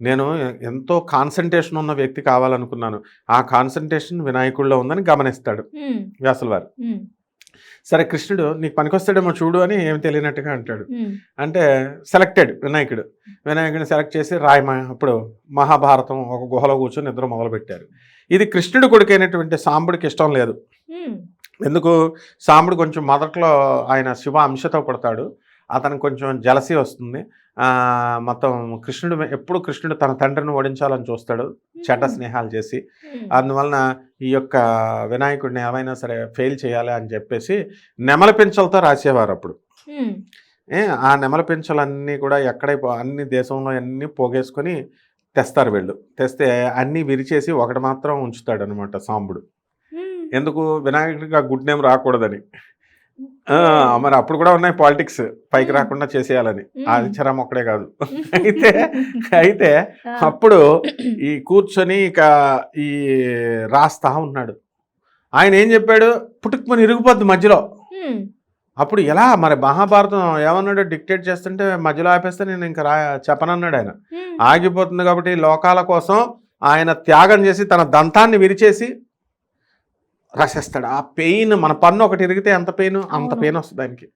నేను ఎంతో కాన్సంట్రేషన్ ఉన్న వ్యక్తి కావాలనుకున్నాను. ఆ కాన్సంట్రేషన్ వినాయకుడిలో ఉందని గమనిస్తాడు హ్మ్. వ్యాసుల వారు. హ్మ్. సరే కృష్ణుడు నీకు పనికొస్తాడేమో చూడు అని ఏమి తెలియనట్టుగా అంటాడు. హ్మ్. అంటే సెలెక్టెడ్ వినాయకుడు. వినాయకుడిని సెలెక్ట్ చేసి అప్పుడు మహాభారతం ఒక గుహలో కూర్చొని ఇద్దరు మొదలుపెట్టారు. ఇది కృష్ణుడి కొడుకైనటువంటి సాంబుడికి ఇష్టం లేదు. హ్మ్. ఎందుకు సాంబుడు కొంచెం మొదట్లో ఆయన శివ అంశతో పుడతాడు. అతనికి కొంచెం జలసీ వస్తుంది. మొత్తం ఎప్పుడు కృష్ణుడు తన తండ్రిని ఓడించాలని చూస్తాడు చెడ్డ హ్మ్. స్నేహాలు చేసి. హ్మ్. అందువలన ఈ యొక్క వినాయకుడిని ఏమైనా సరే ఫెయిల్ చేయాలి అని చెప్పేసి నెమలి పింఛలతో రాసేవారు అప్పుడు. హ్మ్. ఆ నెమలి పింఛలన్నీ కూడా అన్ని దేశంలో అన్నీ పోగేసుకొని తెస్తారు వీళ్ళు. తెస్తే అన్నీ విరిచేసి ఒకటి మాత్రం ఉంచుతాడనమాట సాంబుడు. హ్మ్. ఎందుకు వినాయకుడికి ఆ గుడ్ నేమ్ రాకూడదని. ఓకే. మరి అప్పుడు కూడా ఉన్నాయి పాలిటిక్స్ పైకి హ్మ్. రాకుండా చేసేయాలని. హ్మ్. ఆదిత్యరామ్ ఒక్కడే కాదు. అయితే అయితే ఆ! అప్పుడు ఈ కూర్చొని ఇక ఈ రాస్తా ఉన్నాడు. ఆయన ఏం చెప్పాడు, పుటుక్కుమని ఇరిగిపోద్ది మధ్యలో. హ్మ్. అప్పుడు ఎలా మరి మహాభారతం ఏమన్నాడు డిక్టేట్ చేస్తుంటే మధ్యలో ఆపేస్తే నేను ఇంక చెప్పనన్నాడు ఆయన. హ్మ్. ఆగిపోతుంది కాబట్టి లోకాల కోసం ఆయన త్యాగం చేసి తన దంతాన్ని విరిచేసి రాసేస్తాడు. ఆ పెయిన్ మన పన్ను ఒకటి ఇరిగితే ఎంత పెయిన్ అంత అవును. పెయిన్ వస్తుంది ఆయనకి.